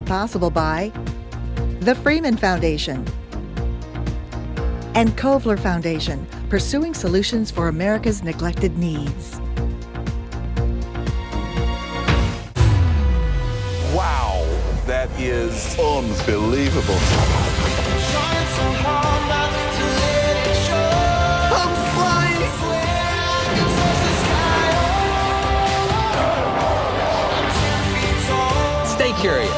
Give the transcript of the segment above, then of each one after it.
possible by the Freeman Foundation and Kovler Foundation, pursuing solutions for America's neglected needs. Wow, that is unbelievable. I'm flying! Stay curious.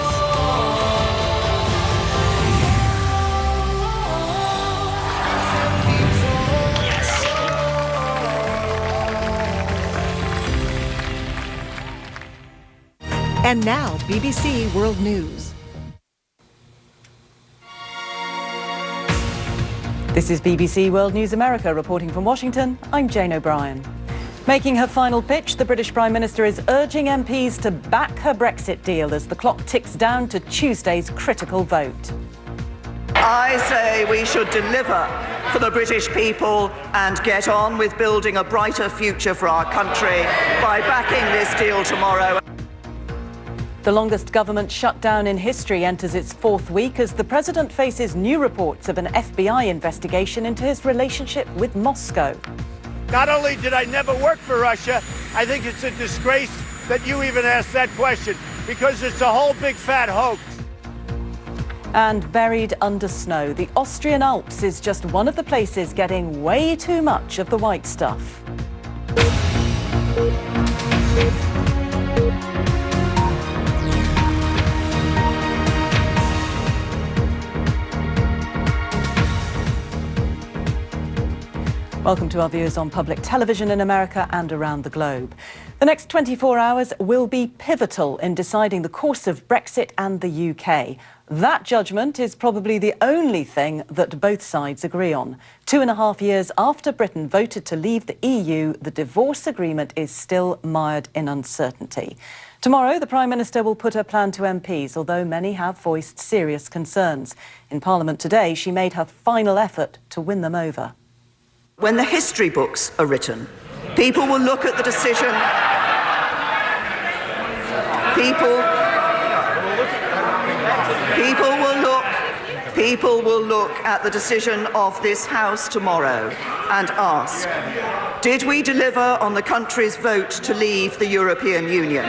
And now, BBC World News. This is BBC World News America reporting from Washington. I'm Jane O'Brien. Making her final pitch, the British Prime Minister is urging MPs to back her Brexit deal as the clock ticks down to Tuesday's critical vote. I say we should deliver for the British people and get on with building a brighter future for our country by backing this deal tomorrow. The longest government shutdown in history enters its fourth week as the president faces new reports of an FBI investigation into his relationship with Moscow. Not only did I never work for Russia, I think it's a disgrace that you even asked that question, because it's a whole big fat hoax. And buried under snow, the Austrian Alps is just one of the places getting way too much of the white stuff. Welcome to our viewers on public television in America and around the globe. The next 24 hours will be pivotal in deciding the course of Brexit and the UK. That judgment is probably the only thing that both sides agree on. 2.5 years after Britain voted to leave the EU, the divorce agreement is still mired in uncertainty. Tomorrow, the Prime Minister will put her plan to MPs, although many have voiced serious concerns. In Parliament today, she made her final effort to win them over. When the history books are written, people will look at the decision. People will look at the decision of this House tomorrow and ask, did we deliver on the country's vote to leave the European Union?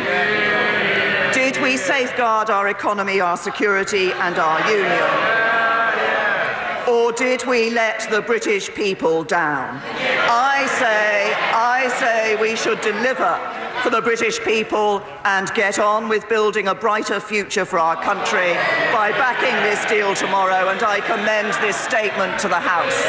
Did we safeguard our economy, our security and our union? Or did we let the British people down? I say we should deliver for the British people and get on with building a brighter future for our country by backing this deal tomorrow, and I commend this statement to the House.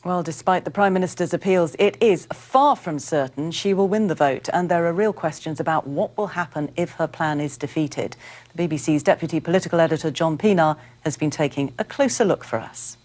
Well, despite the Prime Minister's appeals, it is far from certain she will win the vote, and there are real questions about what will happen if her plan is defeated. The BBC's Deputy Political Editor John Pienaar has been taking a closer look for us.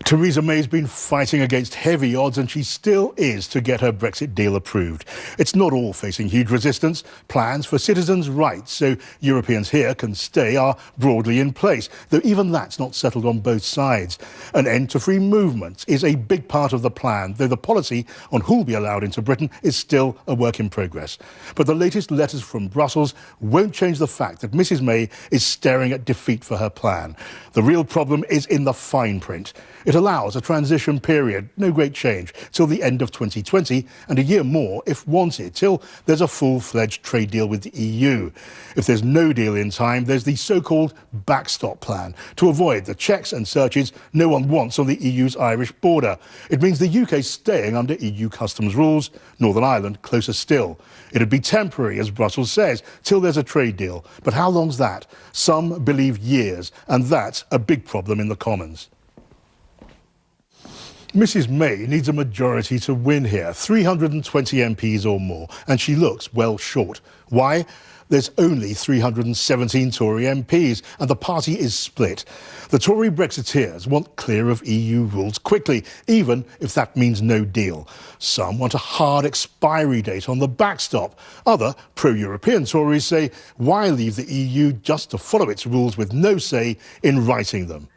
Theresa May's been fighting against heavy odds, and she still is, to get her Brexit deal approved. It's not all facing huge resistance. Plans for citizens' rights, so Europeans here can stay, are broadly in place, though even that's not settled on both sides. An end to free movement is a big part of the plan, though the policy on who'll be allowed into Britain is still a work in progress. But the latest letters from Brussels won't change the fact that Mrs May is staring at defeat for her plan. The real problem is in the fine print. It allows a transition period, no great change, till the end of 2020 and a year more, if wanted, till there's a full-fledged trade deal with the EU. If there's no deal in time, there's the so-called backstop plan to avoid the checks and searches no one wants on the EU's Irish border. It means the UK staying under EU customs rules, Northern Ireland closer still. It'd be temporary, as Brussels says, till there's a trade deal. But how long's that? Some believe years, and that's a big problem in the Commons. Mrs May needs a majority to win here, 320 MPs or more, and she looks well short. Why? There's only 317 Tory MPs, and the party is split. The Tory Brexiteers want clear of EU rules quickly, even if that means no deal. Some want a hard expiry date on the backstop. Other pro-European Tories say, why leave the EU just to follow its rules with no say in writing them?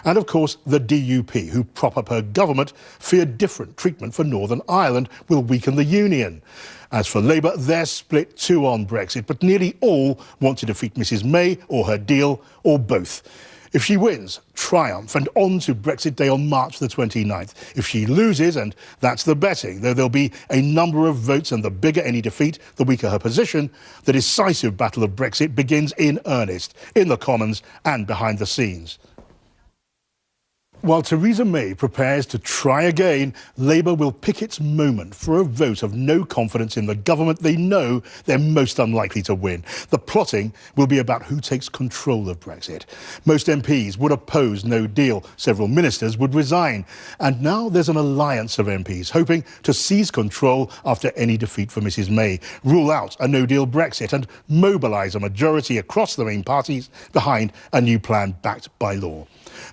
And of course, the DUP, who prop up her government, fear different treatment for Northern Ireland will weaken the union. As for Labour, they're split too on Brexit, but nearly all want to defeat Mrs May or her deal, or both. If she wins, triumph, and on to Brexit Day on March the 29th. If she loses, and that's the betting, though there'll be a number of votes and the bigger any defeat, the weaker her position, the decisive battle of Brexit begins in earnest, in the Commons and behind the scenes. While Theresa May prepares to try again, Labour will pick its moment for a vote of no confidence in the government they know they're most unlikely to win. The plotting will be about who takes control of Brexit. Most MPs would oppose no deal. Several ministers would resign. And now there's an alliance of MPs hoping to seize control after any defeat for Mrs May, rule out a no-deal Brexit and mobilise a majority across the main parties behind a new plan backed by law.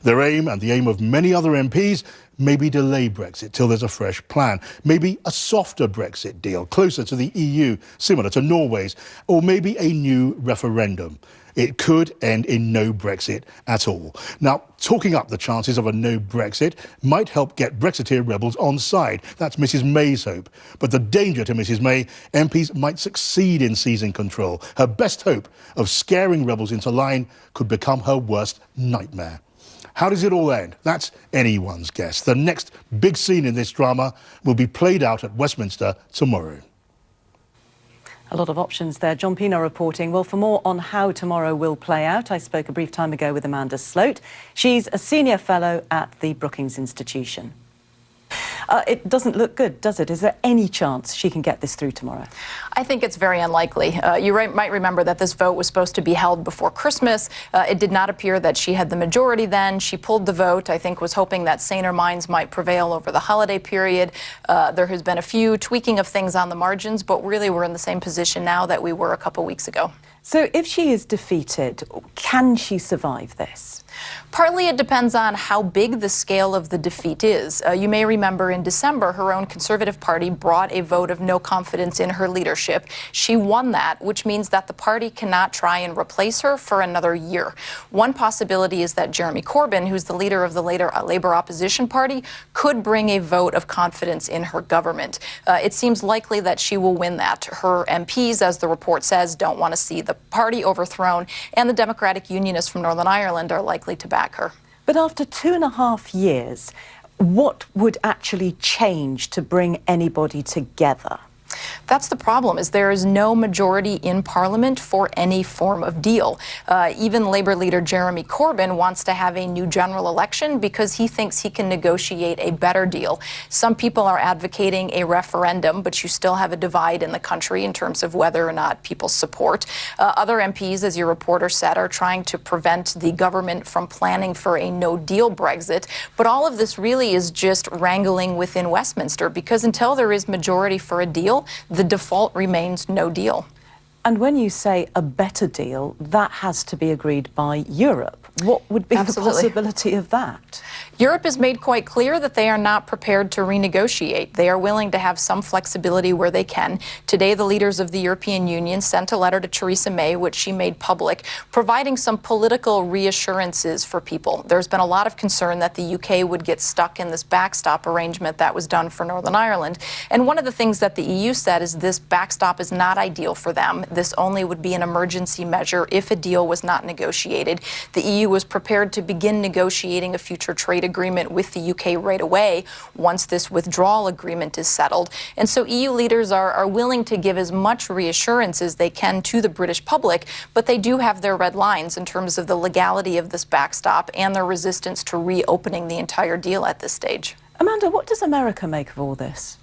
Their aim, and the aim of many other MPs, may be delay Brexit till there's a fresh plan. Maybe a softer Brexit deal, closer to the EU, similar to Norway's, or maybe a new referendum. It could end in no Brexit at all. Now, talking up the chances of a no Brexit might help get Brexiteer rebels on side. That's Mrs May's hope. But the danger to Mrs May, MPs might succeed in seizing control. Her best hope of scaring rebels into line could become her worst nightmare. How does it all end? That's anyone's guess. The next big scene in this drama will be played out at Westminster tomorrow. A lot of options there. John Pienaar reporting. Well, for more on how tomorrow will play out, I spoke a brief time ago with Amanda Sloat. She's a senior fellow at the Brookings Institution. It doesn't look good, does it? Is there any chance she can get this through tomorrow? I think it's very unlikely. You might remember that this vote was supposed to be held before Christmas. It did not appear that she had the majority then. She pulled the vote, I think was hoping that saner minds might prevail over the holiday period. There has been a few tweaking of things on the margins, but really we're in the same position now that we were a couple weeks ago. So if she is defeated, can she survive this? Partly it depends on how big the scale of the defeat is. You may remember in December, her own Conservative Party brought a vote of no confidence in her leadership. She won that, which means that the party cannot try and replace her for another year. One possibility is that Jeremy Corbyn, who's the leader of the Labour opposition party, could bring a vote of confidence in her government. It seems likely that she will win that. Her MPs, as the report says, don't want to see the party overthrown, and the Democratic Unionists from Northern Ireland are likely to back her. But after 2.5 years, what would actually change to bring anybody together? That's the problem, is there is no majority in Parliament for any form of deal. Even Labour leader Jeremy Corbyn wants to have a new general election because he thinks he can negotiate a better deal. Some people are advocating a referendum, but you still have a divide in the country in terms of whether or not people support. Other MPs, as your reporter said, are trying to prevent the government from planning for a no-deal Brexit. But all of this really is just wrangling within Westminster, because until there is majority for a deal, the default remains no deal. And when you say a better deal, that has to be agreed by Europe. What would be the possibility of that? Europe has made quite clear that they are not prepared to renegotiate. They are willing to have some flexibility where they can. Today, the leaders of the European Union sent a letter to Theresa May, which she made public, providing some political reassurances for people. There's been a lot of concern that the UK would get stuck in this backstop arrangement that was done for Northern Ireland. And one of the things that the EU said is this backstop is not ideal for them. This only would be an emergency measure if a deal was not negotiated. The EU was prepared to begin negotiating a future trade agreement with the UK right away once this withdrawal agreement is settled. And so EU leaders are willing to give as much reassurance as they can to the British public, but they do have their red lines in terms of the legality of this backstop and their resistance to reopening the entire deal at this stage. Amanda, what does America make of all this?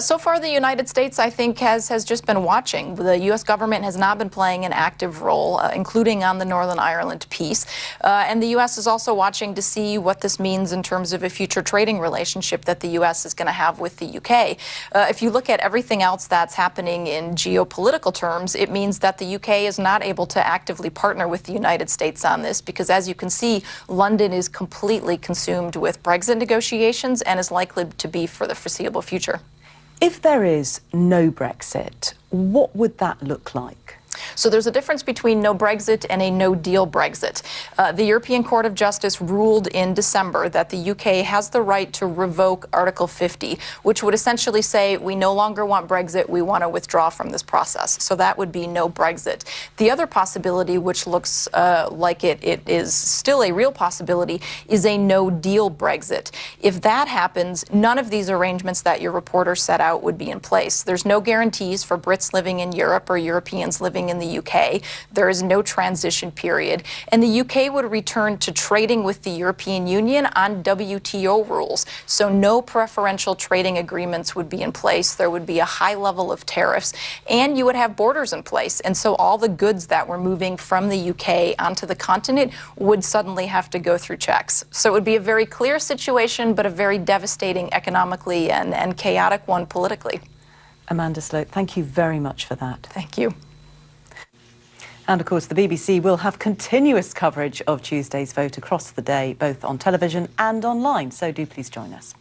So far, the United States, I think, has just been watching. The U.S. government has not been playing an active role, including on the Northern Ireland piece. And the U.S. is also watching to see what this means in terms of a future trading relationship that the U.S. is going to have with the U.K. If you look at everything else that's happening in geopolitical terms, it means that the U.K. is not able to actively partner with the United States on this because, as you can see, London is completely consumed with Brexit negotiations and is likely to be for the foreseeable future. If there is no Brexit, what would that look like? So there's a difference between no Brexit and a no-deal Brexit. The European Court of Justice ruled in December that the UK has the right to revoke Article 50, which would essentially say we no longer want Brexit, we want to withdraw from this process. So that would be no Brexit. The other possibility, which looks like it is still a real possibility, is a no-deal Brexit. If that happens, none of these arrangements that your reporter set out would be in place. There's no guarantees for Brits living in Europe or Europeans living in the UK. There is no transition period. And the UK would return to trading with the European Union on WTO rules. So no preferential trading agreements would be in place. There would be a high level of tariffs. And you would have borders in place. And so all the goods that were moving from the UK onto the continent would suddenly have to go through checks. So it would be a very clear situation, but a very devastating economically and chaotic one politically. Amanda Sloat, thank you very much for that. Thank you. And of course, the BBC will have continuous coverage of Tuesday's vote across the day, both on television and online, so do please join us.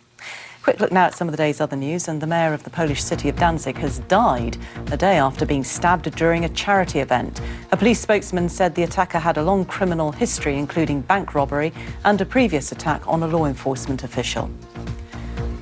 Quick look now at some of the day's other news, and the mayor of the Polish city of Danzig has died a day after being stabbed during a charity event. A police spokesman said the attacker had a long criminal history, including bank robbery and a previous attack on a law enforcement official.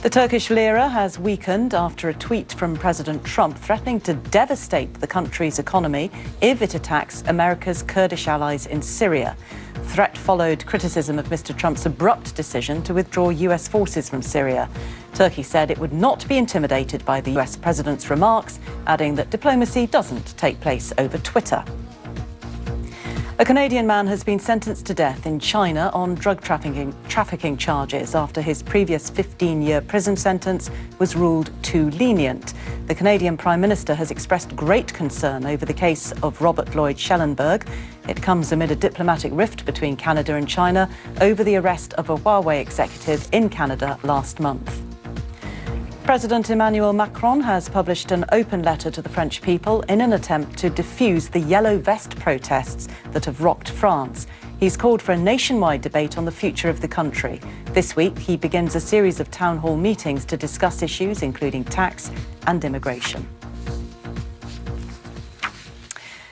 The Turkish lira has weakened after a tweet from President Trump threatening to devastate the country's economy if it attacks America's Kurdish allies in Syria. The threat followed criticism of Mr. Trump's abrupt decision to withdraw US forces from Syria. Turkey said it would not be intimidated by the US president's remarks, adding that diplomacy doesn't take place over Twitter. A Canadian man has been sentenced to death in China on drug trafficking charges after his previous 15-year prison sentence was ruled too lenient. The Canadian Prime Minister has expressed great concern over the case of Robert Lloyd Schellenberg. It comes amid a diplomatic rift between Canada and China over the arrest of a Huawei executive in Canada last month. President Emmanuel Macron has published an open letter to the French people in an attempt to defuse the yellow vest protests that have rocked France. He's called for a nationwide debate on the future of the country. This week, he begins a series of town hall meetings to discuss issues including tax and immigration.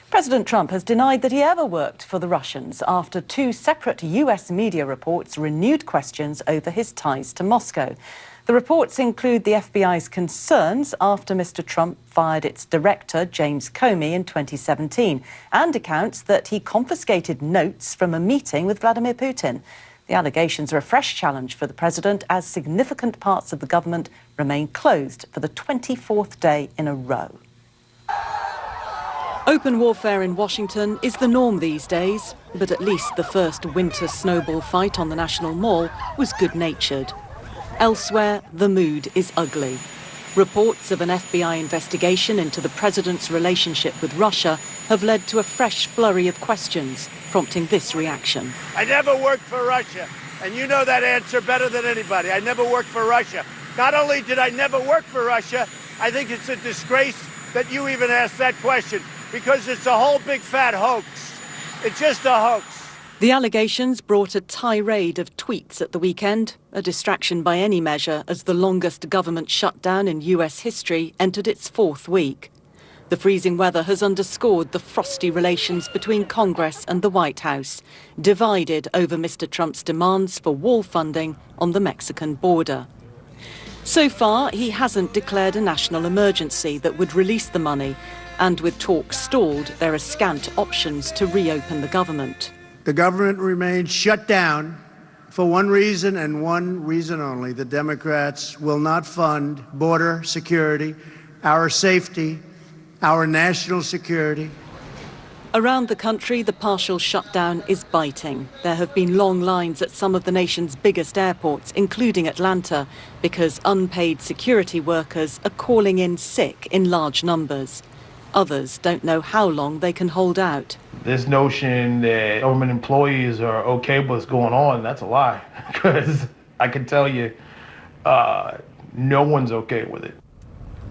President Trump has denied that he ever worked for the Russians after two separate US media reports renewed questions over his ties to Moscow. The reports include the FBI's concerns after Mr. Trump fired its director, James Comey, in 2017, and accounts that he confiscated notes from a meeting with Vladimir Putin. The allegations are a fresh challenge for the president as significant parts of the government remain closed for the 24th day in a row. Open warfare in Washington is the norm these days, but at least the first winter snowball fight on the National Mall was good-natured. Elsewhere, the mood is ugly. Reports of an FBI investigation into the president's relationship with Russia have led to a fresh flurry of questions, prompting this reaction. I never worked for Russia, and you know that answer better than anybody. I never worked for Russia. Not only did I never work for Russia, I think it's a disgrace that you even asked that question, because it's a whole big fat hoax. It's just a hoax. The allegations brought a tirade of tweets at the weekend, a distraction by any measure as the longest government shutdown in US history entered its fourth week. The freezing weather has underscored the frosty relations between Congress and the White House, divided over Mr. Trump's demands for wall funding on the Mexican border. So far, he hasn't declared a national emergency that would release the money, and with talks stalled, there are scant options to reopen the government. The government remains shut down for one reason and one reason only. The Democrats will not fund border security, our safety, our national security. Around the country, the partial shutdown is biting. There have been long lines at some of the nation's biggest airports, including Atlanta, because unpaid security workers are calling in sick in large numbers. Others don't know how long they can hold out. This notion that government employees are okay with what's going on, that's a lie. Because I can tell you, no one's okay with it.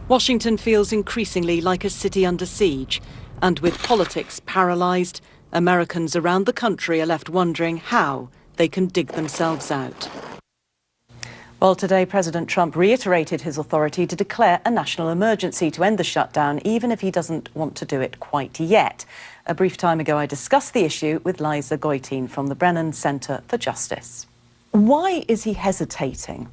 Washington feels increasingly like a city under siege. And with politics paralysed, Americans around the country are left wondering how they can dig themselves out. Well, today, President Trump reiterated his authority to declare a national emergency to end the shutdown, even if he doesn't want to do it quite yet. A brief time ago, I discussed the issue with Liza Goitein from the Brennan Center for Justice. Why is he hesitating?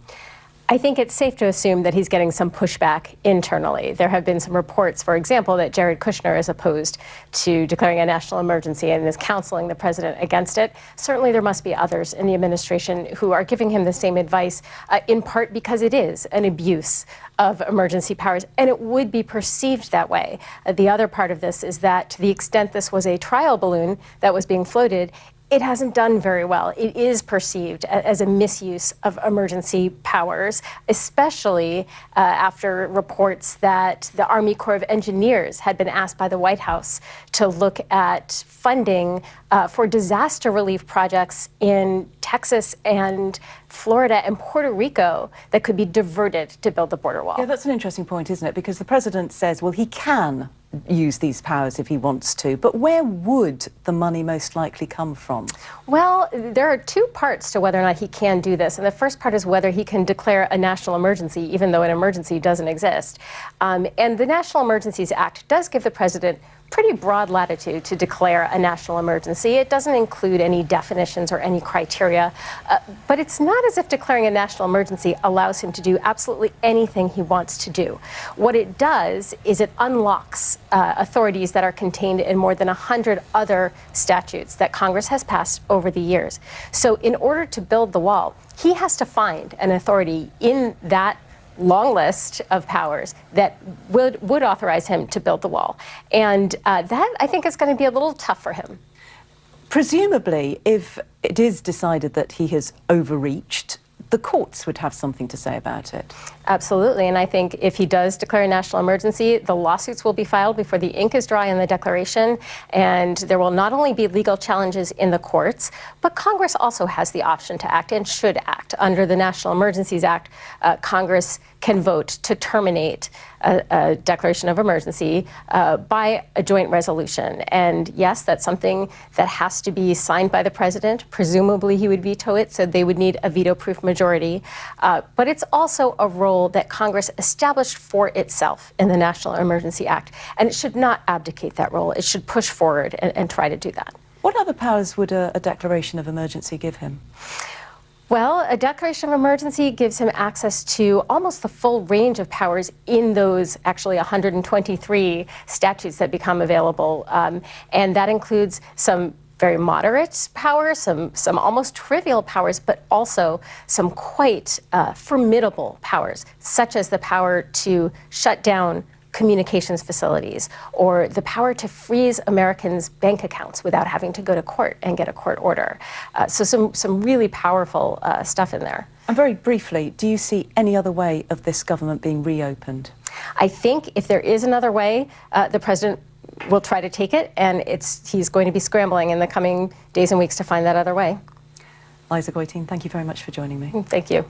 I think it's safe to assume that he's getting some pushback internally. There have been some reports, for example, that Jared Kushner is opposed to declaring a national emergency and is counseling the president against it. Certainly there must be others in the administration who are giving him the same advice, in part because it is an abuse of emergency powers, and it would be perceived that way. The other part of this is that to the extent this was a trial balloon that was being floated, it hasn't done very well. It is perceived as a misuse of emergency powers, especially after reports that the Army Corps of Engineers had been asked by the White House to look at funding for disaster relief projects in Texas and Florida and Puerto Rico that could be diverted to build the border wall. Yeah, that's an interesting point, isn't it? Because the president says, well, he can use these powers if he wants to, but where would the money most likely come from? Well, there are two parts to whether or not he can do this, and the first part is whether he can declare a national emergency, even though an emergency doesn't exist. And the National Emergencies Act does give the president pretty broad latitude to declare a national emergency. It doesn't include any definitions or any criteria, but it's not as if declaring a national emergency allows him to do absolutely anything he wants to do. What it does is it unlocks authorities that are contained in more than 100 other statutes that Congress has passed over the years. So in order to build the wall, he has to find an authority in that long list of powers that would authorize him to build the wall. And that, I think, is going to be a little tough for him. Presumably, if it is decided that he has overreached, the courts would have something to say about it. Absolutely, and I think if he does declare a national emergency, the lawsuits will be filed before the ink is dry on the declaration, and there will not only be legal challenges in the courts, but Congress also has the option to act and should act. Under the National Emergencies Act, Congress can vote to terminate a declaration of emergency by a joint resolution. And yes, that's something that has to be signed by the president. Presumably he would veto it, so they would need a veto-proof majority. But it's also a role that Congress established for itself in the National Emergency Act, and it should not abdicate that role. It should push forward and try to do that. What other powers would a declaration of emergency give him? Well, a declaration of emergency gives him access to almost the full range of powers in those actually 123 statutes that become available. And that includes some very moderate powers, some almost trivial powers, but also some quite formidable powers, such as the power to shut down communications facilities, or the power to freeze Americans' bank accounts without having to go to court and get a court order. So some really powerful stuff in there. And very briefly, do you see any other way of this government being reopened? I think if there is another way, the president will try to take it, and he's going to be scrambling in the coming days and weeks to find that other way. Liza Goitein, thank you very much for joining me. Thank you.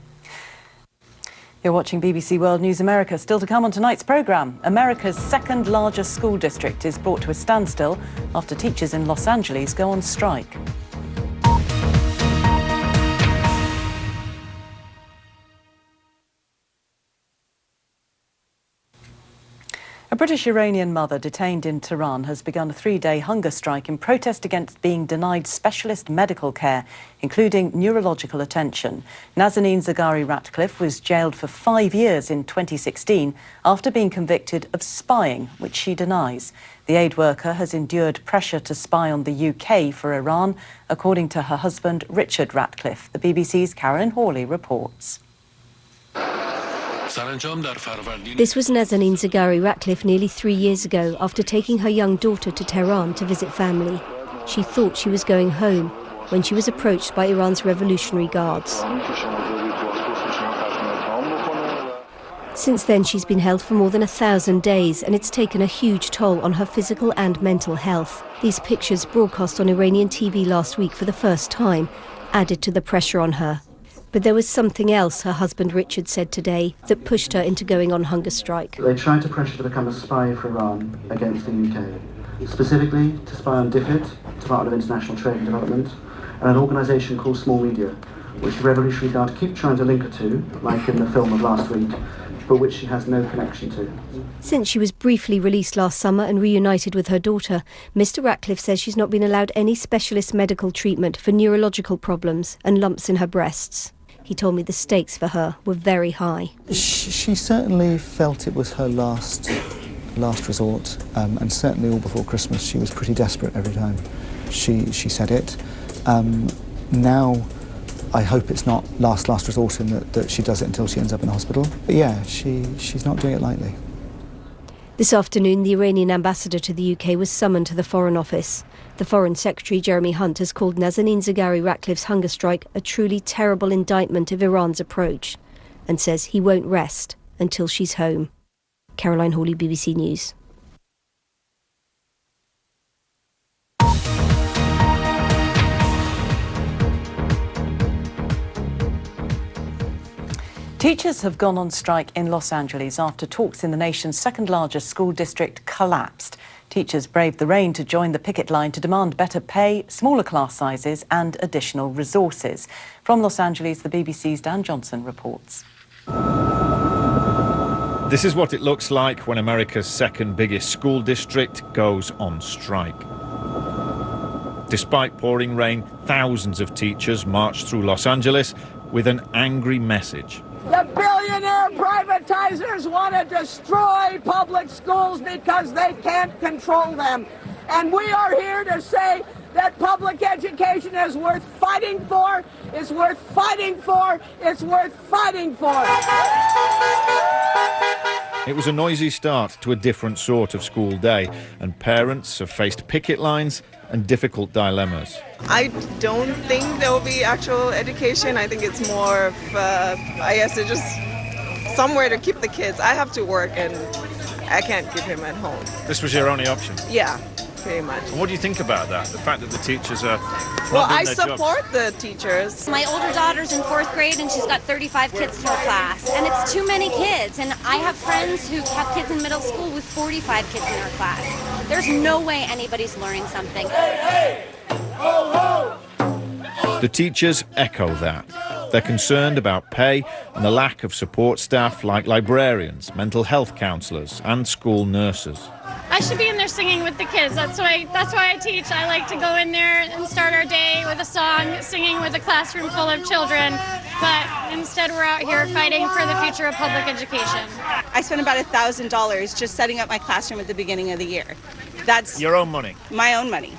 You're watching BBC World News America. Still to come on tonight's programme, America's second largest school district is brought to a standstill after teachers in Los Angeles go on strike. A British Iranian mother detained in Tehran has begun a 3-day hunger strike in protest against being denied specialist medical care, including neurological attention. Nazanin Zaghari-Ratcliffe was jailed for 5 years in 2016 after being convicted of spying, which she denies. The aid worker has endured pressure to spy on the UK for Iran, according to her husband, Richard Ratcliffe. The BBC's Carolyn Hawley reports. This was Nazanin Zaghari-Ratcliffe nearly 3 years ago after taking her young daughter to Tehran to visit family. She thought she was going home when she was approached by Iran's Revolutionary Guards. Since then, she's been held for more than 1,000 days, and it's taken a huge toll on her physical and mental health. These pictures, broadcast on Iranian TV last week for the first time, added to the pressure on her. But there was something else, her husband Richard said today, that pushed her into going on hunger strike. They tried to pressure her to become a spy for Iran against the UK, specifically to spy on DFID, Department of International Trade and Development, and an organisation called Small Media, which the Revolutionary Guard keep trying to link her to, like in the film of last week, but which she has no connection to. Since she was briefly released last summer and reunited with her daughter, Mr. Ratcliffe says she's not been allowed any specialist medical treatment for neurological problems and lumps in her breasts. He told me the stakes for her were very high. She certainly felt it was her last resort, and certainly all before Christmas she was pretty desperate every time she said it. Now I hope it's not last resort and that she does it until she ends up in a hospital. But yeah, she's not doing it lightly. This afternoon, the Iranian ambassador to the UK was summoned to the Foreign Office. The Foreign Secretary, Jeremy Hunt, has called Nazanin Zaghari Ratcliffe's hunger strike a truly terrible indictment of Iran's approach and says he won't rest until she's home. Caroline Hawley, BBC News. Teachers have gone on strike in Los Angeles after talks in the nation's second-largest school district collapsed. Teachers braved the rain to join the picket line to demand better pay, smaller class sizes and additional resources. From Los Angeles, the BBC's Dan Johnson reports. This is what it looks like when America's second biggest school district goes on strike. Despite pouring rain, thousands of teachers marched through Los Angeles with an angry message. The billionaire privatizers want to destroy public schools because they can't control them. And we are here to say that public education is worth fighting for, it's worth fighting for, it's worth fighting for. It was a noisy start to a different sort of school day, and parents have faced picket lines and difficult dilemmas. I don't think there will be actual education. I think it's more of, I guess, it's just somewhere to keep the kids. I have to work and I can't keep him at home. This was your only option? Yeah, pretty much. And what do you think about that? The fact that the teachers are not Well, doing I their support jobs? the teachers. My older daughter's in 4th grade and she's got 35 kids in her class, and it's too many kids. And I have friends who have kids in middle school with 45 kids in their class. There's no way anybody's learning something. Hey, hey, ho, ho. The teachers echo that. They're concerned about pay and the lack of support staff like librarians, mental health counsellors and school nurses. I should be in there singing with the kids. That's why I teach. I like to go in there and start our day with a song, singing with a classroom full of children. But instead we're out here fighting for the future of public education. I spent about $1,000 just setting up my classroom at the beginning of the year. That's your own money? My own money.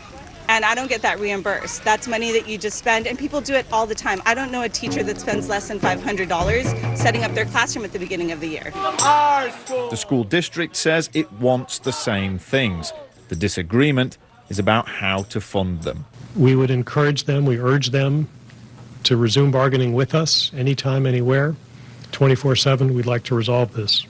And I don't get that reimbursed. That's money that you just spend, and people do it all the time. I don't know a teacher that spends less than $500 setting up their classroom at the beginning of the year. The school district says it wants the same things. The disagreement is about how to fund them. We would encourage them, we urge them to resume bargaining with us anytime, anywhere. 24/7, we'd like to resolve this.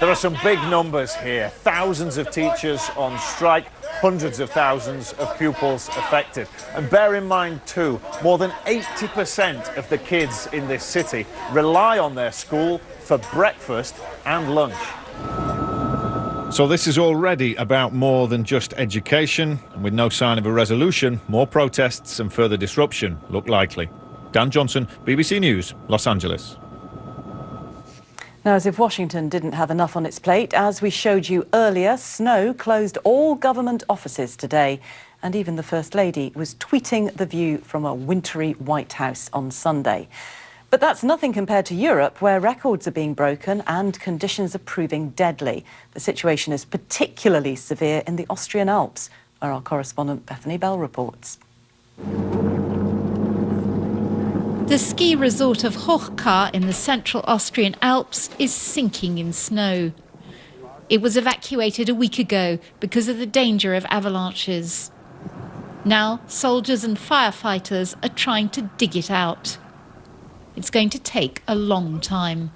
There are some big numbers here. Thousands of teachers on strike, hundreds of thousands of pupils affected. And bear in mind too, more than 80% of the kids in this city rely on their school for breakfast and lunch. So this is already about more than just education, and with no sign of a resolution, more protests and further disruption look likely. Dan Johnson, BBC News, Los Angeles. Now, as if Washington didn't have enough on its plate, as we showed you earlier, snow closed all government offices today. And even the First Lady was tweeting the view from a wintry White House on Sunday. But that's nothing compared to Europe, where records are being broken and conditions are proving deadly. The situation is particularly severe in the Austrian Alps, where our correspondent Bethany Bell reports. The ski resort of Hochkar in the central Austrian Alps is sinking in snow. It was evacuated a week ago because of the danger of avalanches. Now, soldiers and firefighters are trying to dig it out. It's going to take a long time.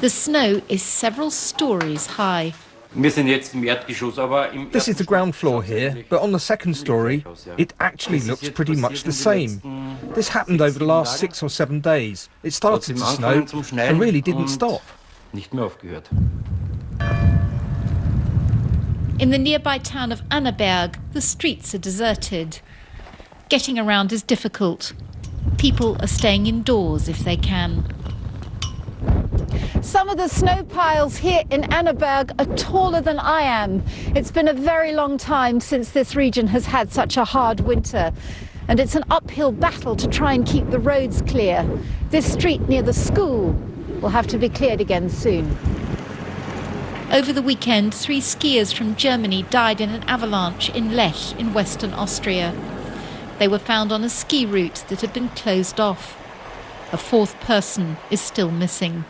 The snow is several stories high. This is the ground floor here, but on the second story, it actually looks pretty much the same. This happened over the last 6 or 7 days. It started to snow and really didn't stop. In the nearby town of Annaberg, the streets are deserted. Getting around is difficult. People are staying indoors if they can. Some of the snow piles here in Annaberg are taller than I am. It's been a very long time since this region has had such a hard winter. And it's an uphill battle to try and keep the roads clear. This street near the school will have to be cleared again soon. Over the weekend, 3 skiers from Germany died in an avalanche in Lech in western Austria. They were found on a ski route that had been closed off. A 4th person is still missing.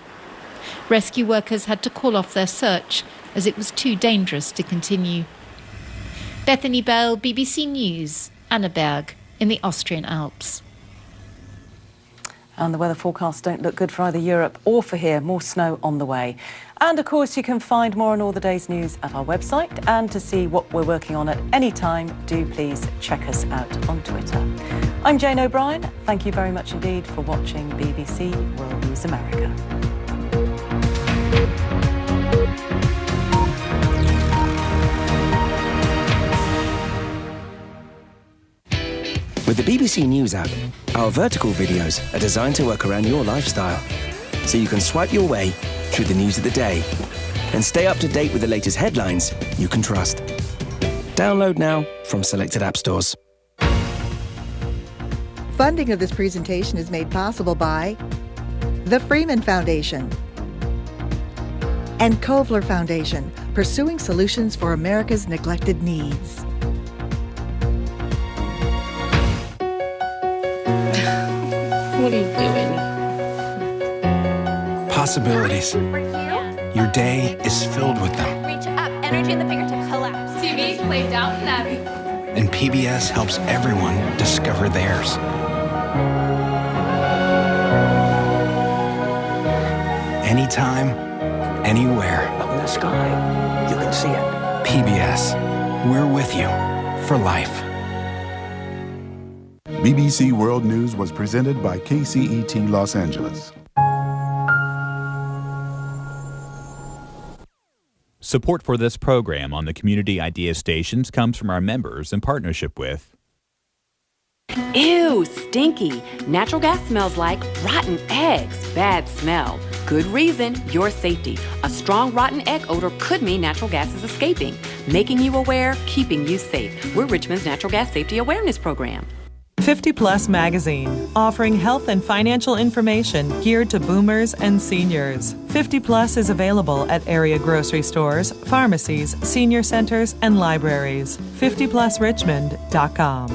Rescue workers had to call off their search as it was too dangerous to continue. Bethany Bell, BBC News, Annaberg in the Austrian Alps. And the weather forecasts don't look good for either Europe or for here. More snow on the way. And of course, you can find more on all the day's news at our website. And to see what we're working on at any time, do please check us out on Twitter. I'm Jane O'Brien. Thank you very much indeed for watching BBC World News America. With the BBC News app, our vertical videos are designed to work around your lifestyle, so you can swipe your way through the news of the day and stay up to date with the latest headlines you can trust. Download now from selected app stores. Funding of this presentation is made possible by the Freeman Foundation and Kovler Foundation, pursuing solutions for America's neglected needs. What are you doing? Possibilities. Your day is filled with them. Reach up, energy in the fingertips, collapse. TV, play Downton Abbey. And PBS helps everyone discover theirs. Anytime, anywhere. Up in the sky, you can see it. PBS, we're with you for life. BBC World News was presented by KCET Los Angeles. Support for this program on the Community Idea Stations comes from our members in partnership with... Ew, stinky. Natural gas smells like rotten eggs. Bad smell. Good reason, your safety. A strong rotten egg odor could mean natural gas is escaping. Making you aware, keeping you safe. We're Richmond's Natural Gas Safety Awareness Program. 50 Plus Magazine, offering health and financial information geared to boomers and seniors. 50 Plus is available at area grocery stores, pharmacies, senior centers, and libraries. 50plusrichmond.com.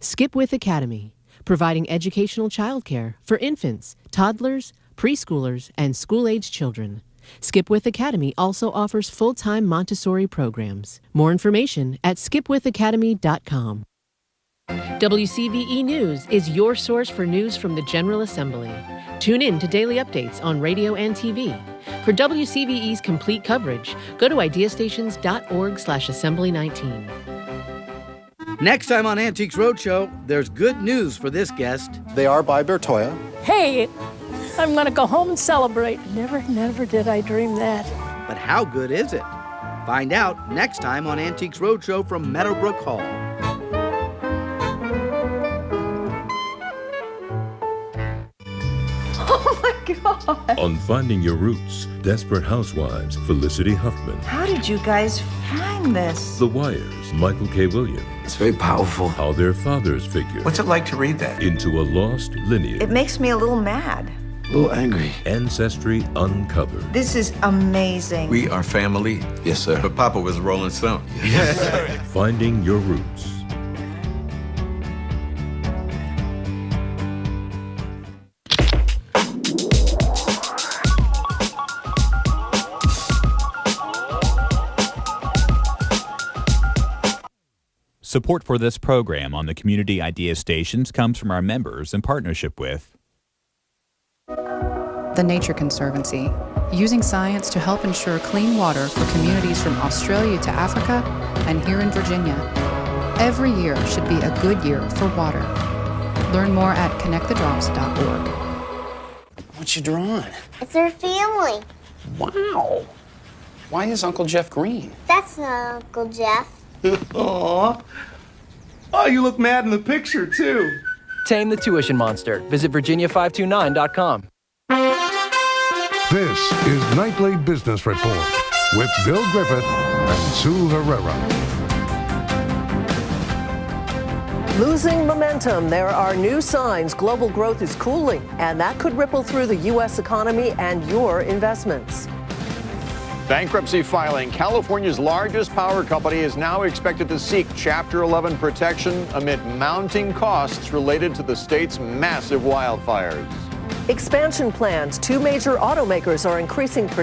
Skip With Academy, providing educational childcare for infants, toddlers, preschoolers, and school-age children. Skip With Academy also offers full-time Montessori programs. More information at skipwithacademy.com. WCVE News is your source for news from the General Assembly. Tune in to daily updates on radio and TV. For WCVE's complete coverage, go to ideastations.org/assembly19. Next time on Antiques Roadshow, there's good news for this guest. They are by Bertoya. Hey, I'm going to go home and celebrate. Never did I dream that. But how good is it? Find out next time on Antiques Roadshow from Meadowbrook Hall. Oh my God. On Finding Your Roots, Desperate Housewives, Felicity Huffman. How did you guys find this? The Wires, Michael K. Williams. It's very powerful. How their fathers figured. What's it like to read that? Into a lost lineage. It makes me a little mad. A little angry. Ancestry Uncovered. This is amazing. We are family. Yes, sir. But Papa was a Rolling Stone. Finding Your Roots. Support for this program on the Community Idea Stations comes from our members in partnership with The Nature Conservancy, using science to help ensure clean water for communities from Australia to Africa and here in Virginia. Every year should be a good year for water. Learn more at connectthedrops.org. What you drawing? It's our family. Wow. Why is Uncle Jeff green? That's not Uncle Jeff. Aw. Oh, you look mad in the picture, too. Tame the tuition monster. Visit Virginia529.com. This is Nightly Business Report with Bill Griffith and Sue Herrera. Losing momentum. There are new signs global growth is cooling, and that could ripple through the U.S. economy and your investments. Bankruptcy filing. California's largest power company is now expected to seek Chapter 11 protection amid mounting costs related to the state's massive wildfires. Expansion plans. 2 major automakers are increasing production.